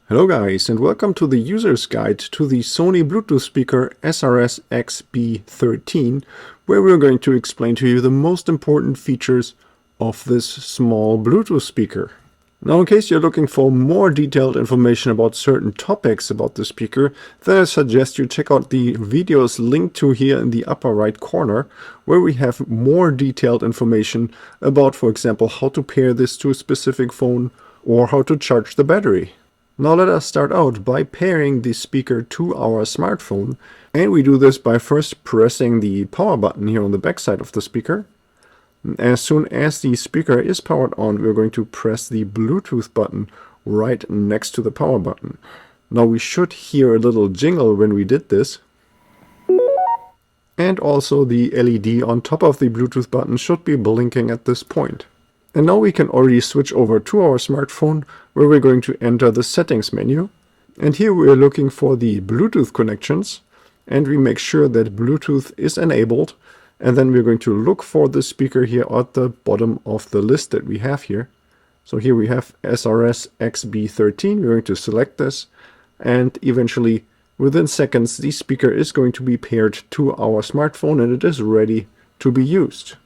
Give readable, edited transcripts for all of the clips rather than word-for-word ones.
Hello guys, and welcome to the user's guide to the Sony Bluetooth speaker SRS XB13, where we're going to explain to you the most important features of this small Bluetooth speaker. Now, in case you're looking for more detailed information about certain topics about the speaker, then I suggest you check out the videos linked to here in the upper right corner, where we have more detailed information about, for example, how to pair this to a specific phone or how to charge the battery. Now let us start out by pairing the speaker to our smartphone, and we do this by first pressing the power button here on the back side of the speaker. As soon as the speaker is powered on, we're going to press the Bluetooth button right next to the power button. Now we should hear a little jingle when we did this, and also the LED on top of the Bluetooth button should be blinking at this point. And now we can already switch over to our smartphone, where we're going to enter the settings menu. And here we're looking for the Bluetooth connections, and we make sure that Bluetooth is enabled. And then we're going to look for the speaker here at the bottom of the list that we have here. So here we have SRS XB13. We're going to select this, and eventually within seconds the speaker is going to be paired to our smartphone and it is ready to be used.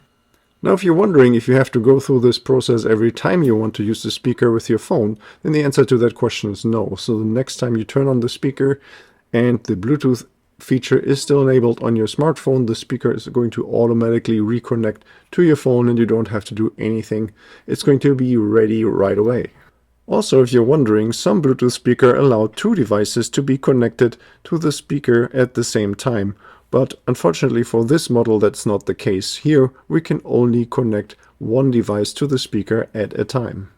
Now, if you're wondering if you have to go through this process every time you want to use the speaker with your phone, then the answer to that question is no. So the next time you turn on the speaker and the Bluetooth feature is still enabled on your smartphone, the speaker is going to automatically reconnect to your phone and you don't have to do anything. It's going to be ready right away. Also, if you're wondering, some Bluetooth speakers allow two devices to be connected to the speaker at the same time. But unfortunately for this model, that's not the case. Here we can only connect one device to the speaker at a time.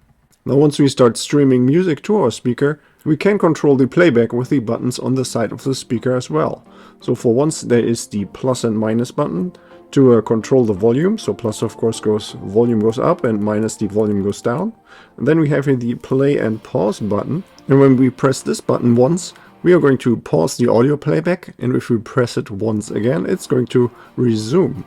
Now, once we start streaming music to our speaker, we can control the playback with the buttons on the side of the speaker as well. So for once, there is the plus and minus button to control the volume. So plus, of course, volume goes up, and minus, the volume goes down. And then we have here the play and pause button. And when we press this button once, we are going to pause the audio playback, and if we press it once again, it's going to resume.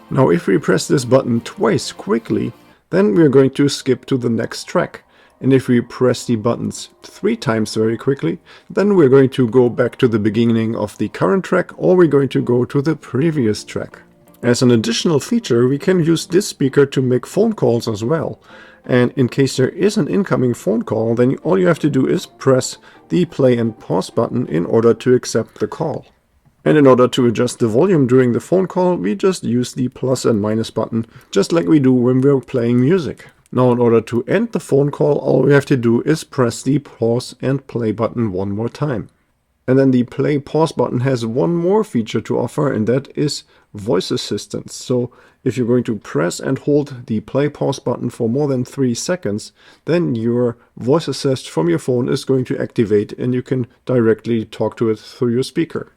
Now, if we press this button twice quickly, then we are going to skip to the next track. And if we press the buttons 3 times very quickly, then we're going to go back to the beginning of the current track, or we're going to go to the previous track. As an additional feature, we can use this speaker to make phone calls as well. And in case there is an incoming phone call, then all you have to do is press the play and pause button in order to accept the call. And in order to adjust the volume during the phone call, we just use the plus and minus button, just like we do when we're playing music. Now, in order to end the phone call, all we have to do is press the pause and play button one more time. And then the play pause button has one more feature to offer, and that is voice assistance. So if you're going to press and hold the play pause button for more than 3 seconds, then your voice assist from your phone is going to activate and you can directly talk to it through your speaker.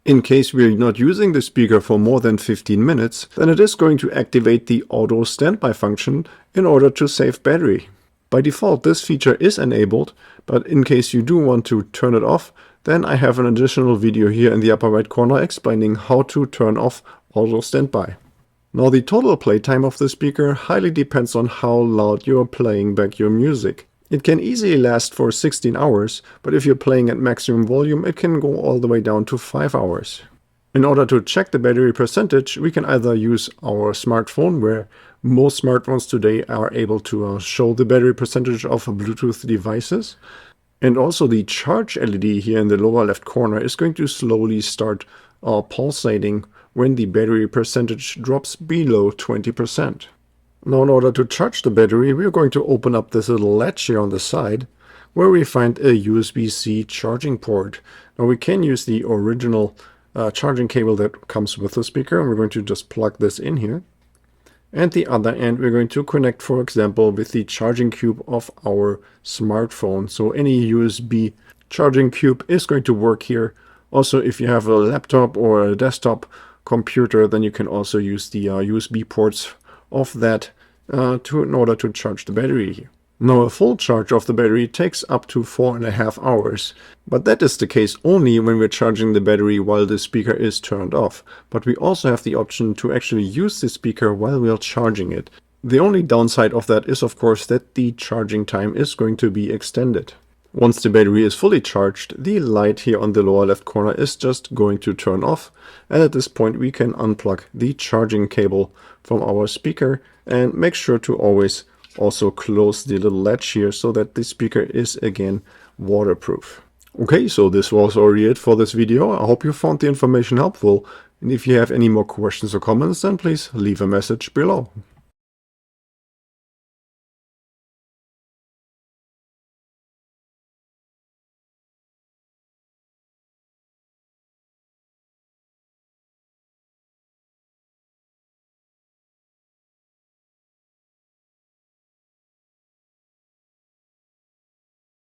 In case we're not using the speaker for more than 15 minutes, then it is going to activate the auto standby function in order to save battery. By default, this feature is enabled, but in case you do want to turn it off, then I have an additional video here in the upper right corner explaining how to turn off auto standby. Now, the total playtime of the speaker highly depends on how loud you're playing back your music. It can easily last for 16 hours, but if you're playing at maximum volume, it can go all the way down to 5 hours. In order to check the battery percentage, we can either use our smartphone, where most smartphones today are able to show the battery percentage of Bluetooth devices. And also the charge LED here in the lower left corner is going to slowly start pulsating when the battery percentage drops below 20%. Now, in order to charge the battery, we're going to open up this little latch here on the side, where we find a USB-C charging port. Now, we can use the original charging cable that comes with the speaker, and we're going to just plug this in here. And the other end, we're going to connect, for example, with the charging cube of our smartphone. So any USB charging cube is going to work here. Also, if you have a laptop or a desktop computer, then you can also use the USB ports of that in order to charge the battery. Now, a full charge of the battery takes up to 4.5 hours, but that is the case only when we're charging the battery while the speaker is turned off. But we also have the option to actually use the speaker while we are charging it. The only downside of that is, of course, that the charging time is going to be extended. Once the battery is fully charged, the light here on the lower left corner is just going to turn off, and at this point we can unplug the charging cable from our speaker and make sure to always also close the little latch here so that the speaker is again waterproof. Okay, so this was already it for this video. I hope you found the information helpful, and if you have any more questions or comments, then please leave a message below.